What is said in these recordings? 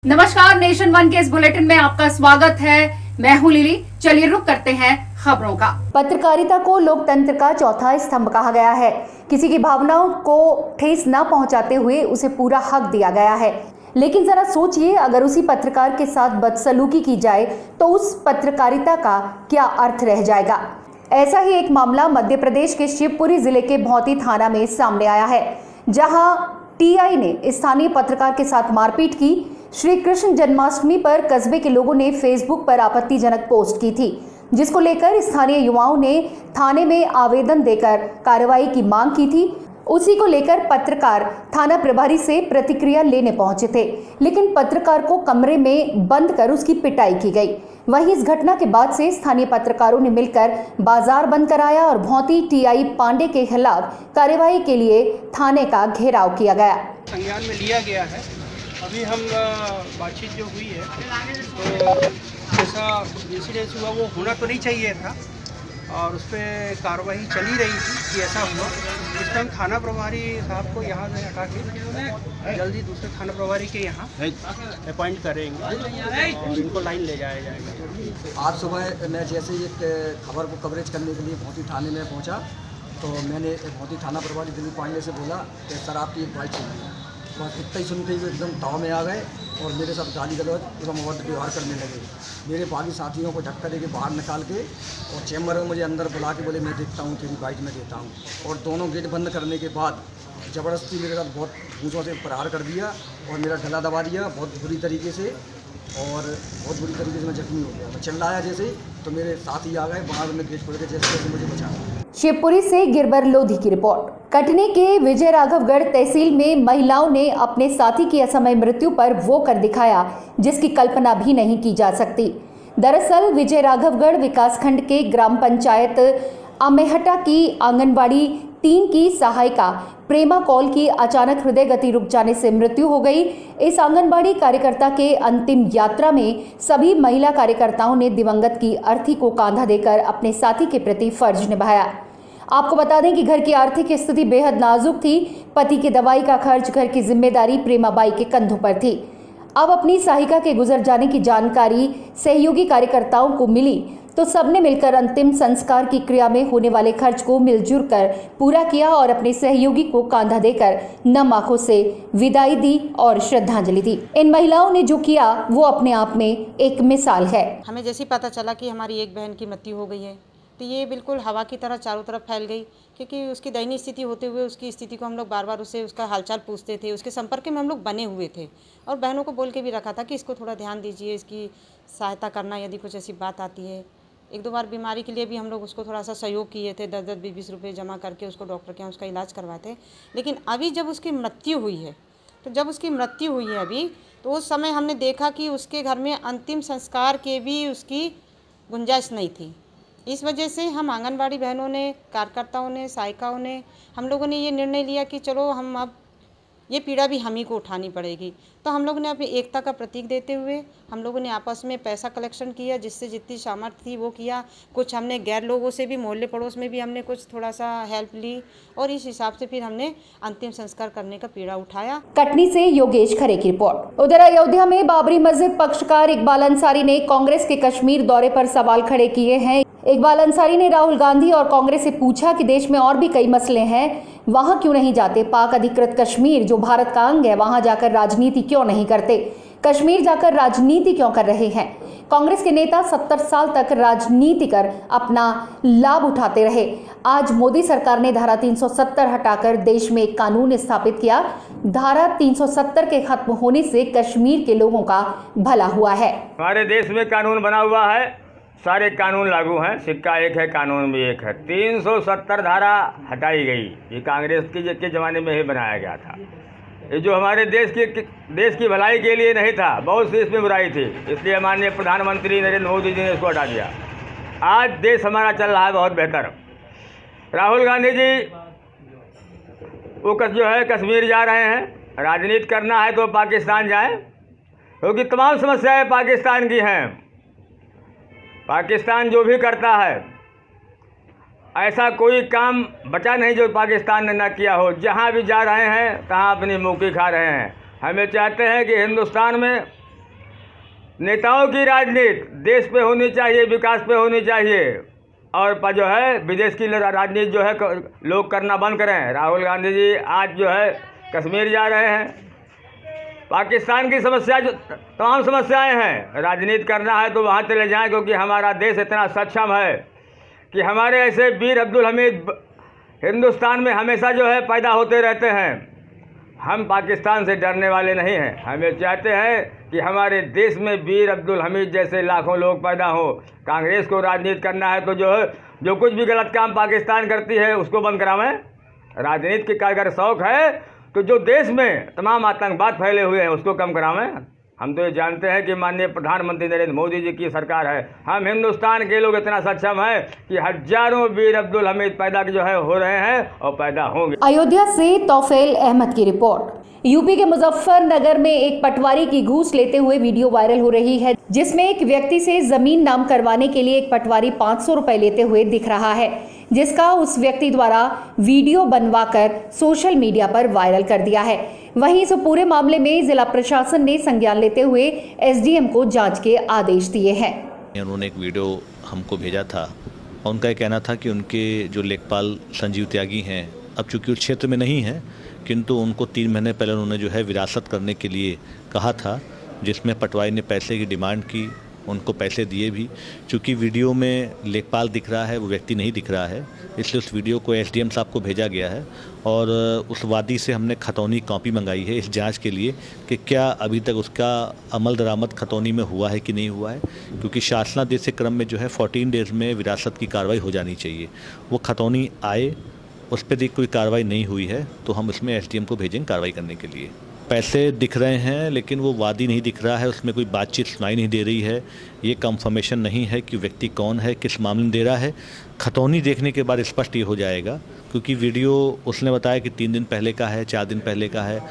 नमस्कार, nation one के इस बुलेटिन में आपका स्वागत है। मैं हूं लिली। चलिए रुक करते हैं खबरों का। पत्रकारिता को लोकतंत्र का चौथा स्तंभ कहा गया है। किसी की भावनाओं को ठेस न पहुंचाते हुए उसे पूरा हक दिया गया है। लेकिन जरा सोचिए, अगर उसी पत्रकार के साथ बदसलूकी की जाए तो उस पत्रकारिता का क्या अर्थ रह जाएगा। ऐसा ही एक मामला मध्य प्रदेश के शिवपुरी जिले के भौती थाना में सामने आया है, जहां टीआई ने स्थानीय पत्रकार के साथ मारपीट की। श्री कृष्ण जन्माष्टमी पर कस्बे के लोगों ने फेसबुक पर आपत्तिजनक पोस्ट की थी, जिसको लेकर स्थानीय युवाओं ने थाने में आवेदन देकर कार्रवाई की मांग की थी। उसी को लेकर पत्रकार थाना प्रभारी से प्रतिक्रिया लेने पहुंचे थे, लेकिन पत्रकार को कमरे में बंद कर उसकी पिटाई की गई। वहीं इस घटना के बाद से स्थानीय पत्रकारों ने मिलकर बाजार बंद कराया और भौती टीआई पांडे के खिलाफ कार्रवाई के लिए थाने का घेराव किया गया। संज्ञान में लिया गया है। अभी हम बातचीत जो हुई है तो जैसा इंसिडेंस हुआ वो होना तो नहीं चाहिए था और उस पर कार्रवाई चली रही थी कि ऐसा हुआ। इस टाइम थाना प्रभारी साहब को यहाँ से हटा के जल्दी दूसरे थाना प्रभारी के यहाँ अपॉइंट करेंगे और इनको लाइन ले जाया जाएगा। आज सुबह मैं जैसे ही एक खबर को कवरेज करने के लिए भौती थाने में पहुंचा तो मैंने भौती थाना प्रभारी दिलीप पांडे से बोला कि सर आपकी एक बाइट सुनिए। बस इतना ही सुनते हुए एकदम ताव में आ गए और मेरे साथ गाली गलौज एवं अवैध व्यवहार करने लगे। मेरे बाकी साथियों को धक्का देके बाहर निकाल के और चैम्बर में मुझे अंदर बुला के बोले मैं देखता हूँ, तेरी बाइट में देता हूँ। और दोनों गेट बंद करने के बाद ज़बरदस्ती मेरे साथ बहुत ऊँचों से प्रहार कर दिया और मेरा गला दबा दिया बहुत बुरी तरीके से और बहुत बुरी तरीके से मैं जख्मी हो गया। मैं चिल्लाया जैसे तो मेरे साथी आ गए, बाहर में गेट खोल के जैसे जैसे मुझे बचाया। शिवपुरी से गिरबर लोधी की रिपोर्ट। कटनी के विजय राघवगढ़ तहसील में महिलाओं ने अपने साथी की असमय मृत्यु पर वो कर दिखाया जिसकी कल्पना भी नहीं की जा सकती। दरअसल विजय राघवगढ़ विकासखंड के ग्राम पंचायत अमेहटा की आंगनबाड़ी 3 की सहायिका प्रेमा कौल की अचानक हृदय गति रुक जाने से मृत्यु हो गई। इस आंगनबाड़ी कार्यकर्ता के अंतिम यात्रा में सभी महिला कार्यकर्ताओं ने दिवंगत की अर्थी को कांधा देकर अपने साथी के प्रति फर्ज निभाया। आपको बता दें कि घर की आर्थिक स्थिति बेहद नाजुक थी। पति की दवाई का खर्च, घर की जिम्मेदारी प्रेमाबाई के कंधों पर थी। अब अपनी सहायिका के गुजर जाने की जानकारी सहयोगी कार्यकर्ताओं को मिली तो सबने मिलकर अंतिम संस्कार की क्रिया में होने वाले खर्च को मिलजुल कर पूरा किया और अपने सहयोगी को कांधा देकर नम आंखों से विदाई दी और श्रद्धांजलि दी। इन महिलाओं ने जो किया वो अपने आप में एक मिसाल है। हमें जैसे ही पता चला कि हमारी एक बहन की मृत्यु हो गई है तो ये बिल्कुल हवा की तरह चारों तरफ फैल गई, क्योंकि उसकी दयनीय स्थिति होते हुए उसकी स्थिति को हम लोग बार बार उससे उसका हालचाल पूछते थे। उसके संपर्क में हम लोग बने हुए थे और बहनों को बोल के भी रखा था कि इसको थोड़ा ध्यान दीजिए, इसकी सहायता करना यदि कुछ ऐसी बात आती है। 1-2 बार बीमारी के लिए भी हम लोग उसको थोड़ा सा सहयोग किए थे, 10-10, 20-20 रुपये जमा करके उसको डॉक्टर के यहाँ उसका इलाज करवाए थे। लेकिन अभी जब उसकी मृत्यु हुई है अभी, तो उस समय हमने देखा कि उसके घर में अंतिम संस्कार के भी उसकी गुंजाइश नहीं थी। इस वजह से हम आंगनबाड़ी बहनों ने, कार्यकर्ताओं ने, सहायिकाओं ने, हम लोगों ने ये निर्णय लिया कि चलो हम अब ये पीड़ा भी हम ही को उठानी पड़ेगी। तो हम लोगों ने अपनी एकता का प्रतीक देते हुए हम लोगों ने आपस में पैसा कलेक्शन किया, जिससे जितनी सामर्थ्य थी वो किया। कुछ हमने गैर लोगों से भी, मोहल्ले पड़ोस में भी हमने कुछ थोड़ा सा हेल्प ली और इस हिसाब से फिर हमने अंतिम संस्कार करने का पीड़ा उठाया। कटनी से योगेश खरे की रिपोर्ट। उधर अयोध्या में बाबरी मस्जिद पक्षकार इकबाल अंसारी ने कांग्रेस के कश्मीर दौरे पर सवाल खड़े किए हैं। इकबाल अंसारी ने राहुल गांधी और कांग्रेस से पूछा कि देश में और भी कई मसले हैं, वहां क्यों नहीं जाते? पाक अधिकृत कश्मीर जो भारत का अंग है, वहां जाकर राजनीति क्यों नहीं करते? कश्मीर जाकर राजनीति क्यों कर रहे हैं? कांग्रेस के नेता 70 साल तक राजनीति कर अपना लाभ उठाते रहे। आज मोदी सरकार ने धारा 370 हटाकर देश में एक कानून स्थापित किया। धारा 370 के खत्म होने से कश्मीर के लोगों का भला हुआ है। हमारे देश में कानून बना हुआ है, सारे कानून लागू हैं, सिक्का एक है कानून भी एक है। 370 धारा हटाई गई, ये कांग्रेस के ज़माने में ही बनाया गया था। ये जो हमारे देश की भलाई के लिए नहीं था, बहुत सी इसमें बुराई थी, इसलिए माननीय प्रधानमंत्री नरेंद्र मोदी जी ने इसको हटा दिया। आज देश हमारा चल रहा है बहुत बेहतर। राहुल गांधी जी वो जो है कश्मीर जा रहे हैं, राजनीति करना है तो पाकिस्तान जाएं, क्योंकि तमाम समस्याएं पाकिस्तान की हैं। पाकिस्तान जो भी करता है, ऐसा कोई काम बचा नहीं जो पाकिस्तान ने ना किया हो। जहाँ भी जा रहे हैं तहाँ अपनी मुक्की खा रहे हैं। हमें चाहते हैं कि हिंदुस्तान में नेताओं की राजनीति देश पे होनी चाहिए, विकास पे होनी चाहिए, और जो है विदेश की राजनीति जो है लोग करना बंद करें। राहुल गांधी जी आज जो है कश्मीर जा रहे हैं। पाकिस्तान की समस्या जो तमाम समस्याएं हैं, राजनीति करना है तो वहाँ चले जाएं, क्योंकि हमारा देश इतना सक्षम है कि हमारे ऐसे वीर अब्दुल हमीद हिंदुस्तान में हमेशा जो है पैदा होते रहते हैं। हम पाकिस्तान से डरने वाले नहीं हैं। हम ये चाहते हैं कि हमारे देश में वीर अब्दुल हमीद जैसे लाखों लोग पैदा हों। कांग्रेस को राजनीति करना है तो जो कुछ भी गलत काम पाकिस्तान करती है उसको बंद करावें। राजनीति का अगर शौक़ है तो जो देश में तमाम आतंकवाद फैले हुए हैं उसको कम करावें। हम तो ये जानते हैं कि माननीय प्रधानमंत्री नरेंद्र मोदी जी की सरकार है। हम हिंदुस्तान के लोग इतना सक्षम हैं कि हजारों वीर अब्दुल हमीद पैदा जो है हो रहे हैं और पैदा होंगे। अयोध्या से तौफील अहमद की रिपोर्ट। यूपी के मुजफ्फरनगर में एक पटवारी की घूस लेते हुए वीडियो वायरल हो रही है, जिसमें एक व्यक्ति से जमीन नाम करवाने के लिए एक पटवारी 500 रुपए लेते हुए दिख रहा है, जिसका उस व्यक्ति द्वारा वीडियो बनवाकर सोशल मीडिया पर वायरल कर दिया है। वहीं इस पूरे मामले में जिला प्रशासन ने संज्ञान लेते हुए एसडीएम को जांच के आदेश दिए हैं। उन्होंने एक वीडियो हमको भेजा था और उनका ये कहना था कि उनके जो लेखपाल संजीव त्यागी हैं, अब चूंकि उस क्षेत्र में नहीं हैं, किंतु उनको 3 महीने पहले उन्होंने जो है विरासत करने के लिए कहा था, जिसमें पटवारी ने पैसे की डिमांड की, उनको पैसे दिए भी। चूँकि वीडियो में लेखपाल दिख रहा है, वो व्यक्ति नहीं दिख रहा है, इसलिए उस वीडियो को एसडीएम साहब को भेजा गया है और उस वादी से हमने खतौनी कॉपी मंगाई है इस जांच के लिए कि क्या अभी तक उसका अमल दरामद खतौनी में हुआ है कि नहीं हुआ है, क्योंकि शासनादेश के क्रम में जो है 14 डेज़ में विरासत की कार्रवाई हो जानी चाहिए। वो खतौनी आए, उस पर भी कोई कार्रवाई नहीं हुई है तो हम इसमें एसडीएम को भेजेंगे कार्रवाई करने के लिए। पैसे दिख रहे हैं लेकिन वो वादी नहीं दिख रहा है, उसमें कोई बातचीत सुनाई नहीं दे रही है। ये कंफर्मेशन नहीं है कि व्यक्ति कौन है, किस मामले में दे रहा है। खतौनी देखने के बाद स्पष्ट ये हो जाएगा, क्योंकि वीडियो उसने बताया कि 3 दिन पहले का है, 4 दिन पहले का है।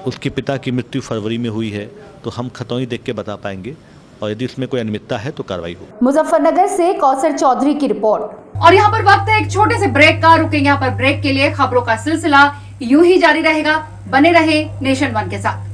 उसके पिता की मृत्यु फरवरी में हुई है, तो हम खतौनी देख के बता पाएंगे और यदि उसमें कोई अनियमितता है तो कार्रवाई हो। मुजफ्फरनगर से कौसर चौधरी की रिपोर्ट। और यहाँ पर वक्त है एक छोटे से ब्रेक का। रुकेंगे यहाँ पर ब्रेक के लिए। खबरों का सिलसिला यूं ही जारी रहेगा। बने रहे नेशन वन के साथ।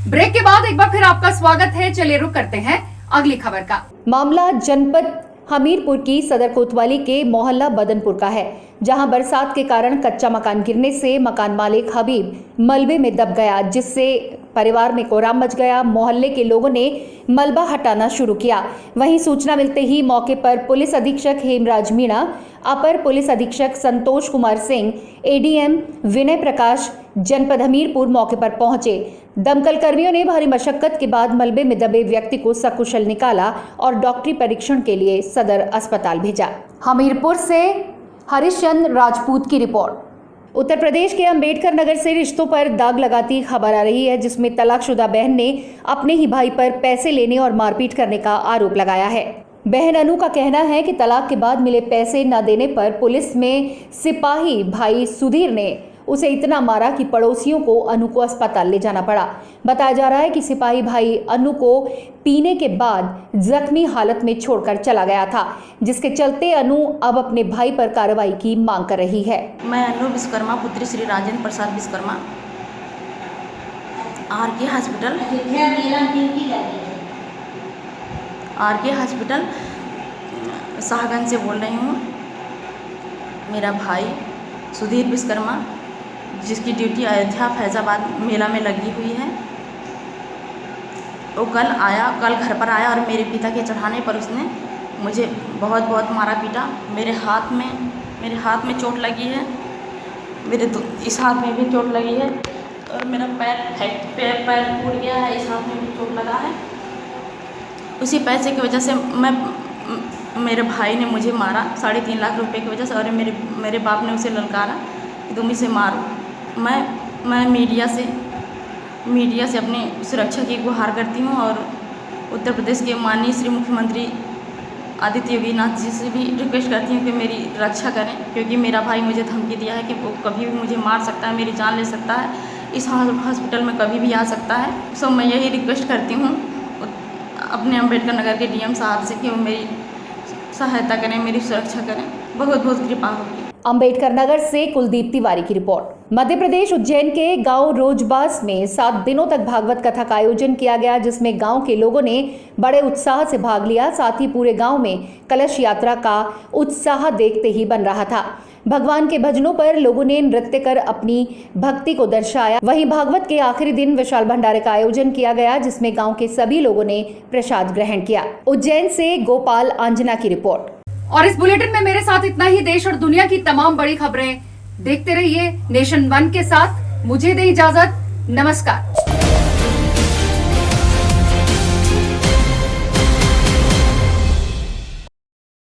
ब्रेक के बाद एक बार फिर आपका स्वागत है। चलिए रुक करते हैं अगली खबर का। मामला जनपद हमीरपुर की सदर कोतवाली के मोहल्ला बदनपुर का है, जहां बरसात के कारण कच्चा मकान गिरने से मकान मालिक हबीब मलबे में दब गया, जिससे परिवार में कोहराम मच गया। मोहल्ले के लोगों ने मलबा हटाना शुरू किया। वहीं सूचना मिलते ही मौके पर पुलिस अधीक्षक हेमराज मीणा, अपर पुलिस अधीक्षक संतोष कुमार सिंह, एडीएम विनय प्रकाश जनपद हमीरपुर मौके पर पहुंचे। दमकल कर्मियों ने भारी मशक्कत के बाद मलबे में दबे व्यक्ति को सकुशल निकाला और डॉक्टरी परीक्षण के लिए सदर अस्पताल भेजा। हमीरपुर से हरिश्चंद्र राजपूत की रिपोर्ट। उत्तर प्रदेश के अंबेडकर नगर से रिश्तों पर दाग लगाती खबर आ रही है, जिसमें तलाकशुदा बहन ने अपने ही भाई पर पैसे लेने और मारपीट करने का आरोप लगाया है। बहन अनु का कहना है कि तलाक के बाद मिले पैसे न देने पर पुलिस में सिपाही भाई सुधीर ने उसे इतना मारा कि पड़ोसियों को अनु को अस्पताल ले जाना पड़ा। बताया जा रहा है कि सिपाही भाई अनु को पीने के बाद जख्मी हालत में छोड़कर चला गया था, जिसके चलते अनु अब अपने भाई पर कार्रवाई की मांग कर रही है। मैं अनु विश्वकर्मा, पुत्री श्री राजेंद्र प्रसाद विश्वकर्मा, आरके हॉस्पिटल शाहगंज से बोल रही हूँ। मेरा भाई सुधीर विश्वकर्मा, जिसकी ड्यूटी अयोध्या फैजाबाद मेला में लगी हुई है, वो कल घर पर आया और मेरे पिता के चढ़ाने पर उसने मुझे बहुत मारा पीटा। मेरे हाथ में चोट लगी है, इस हाथ में भी चोट लगी है और मेरा पैर फूट गया है, इस हाथ में भी चोट लगा है। उसी पैसे की वजह से मैं मेरे भाई ने मुझे मारा 3.5 लाख रुपए की वजह से, और मेरे बाप ने उसे ललकारा कि तुम इसे मारो। मैं मीडिया से अपनी सुरक्षा की गुहार करती हूँ, और उत्तर प्रदेश के माननीय श्री मुख्यमंत्री आदित्य योगी नाथ जी से भी रिक्वेस्ट करती हूँ कि मेरी रक्षा करें, क्योंकि मेरा भाई मुझे धमकी दिया है कि वो कभी भी मुझे मार सकता है, मेरी जान ले सकता है, इस हॉस्पिटल में कभी भी आ सकता है। सो मैं यही रिक्वेस्ट करती हूँ अपने अम्बेडकर नगर के डीएम साहब से कि वो मेरी सहायता करें, मेरी सुरक्षा करें। बहुत बहुत कृपा होगी। अम्बेडकर नगर से कुलदीप तिवारी की रिपोर्ट। मध्य प्रदेश उज्जैन के गांव रोजबास में 7 दिनों तक भागवत कथा का आयोजन किया गया, जिसमें गांव के लोगों ने बड़े उत्साह से भाग लिया। साथ ही पूरे गांव में कलश यात्रा का उत्साह देखते ही बन रहा था। भगवान के भजनों पर लोगों ने नृत्य कर अपनी भक्ति को दर्शाया। वहीं भागवत के आखिरी दिन विशाल भंडारे का आयोजन किया गया, जिसमें गांव के सभी लोगों ने प्रसाद ग्रहण किया। उज्जैन से गोपाल आंजना की रिपोर्ट। और इस बुलेटिन में मेरे साथ इतना ही। देश और दुनिया की तमाम बड़ी खबरें देखते रहिए नेशन 1 के साथ। मुझे दे इजाजत, नमस्कार।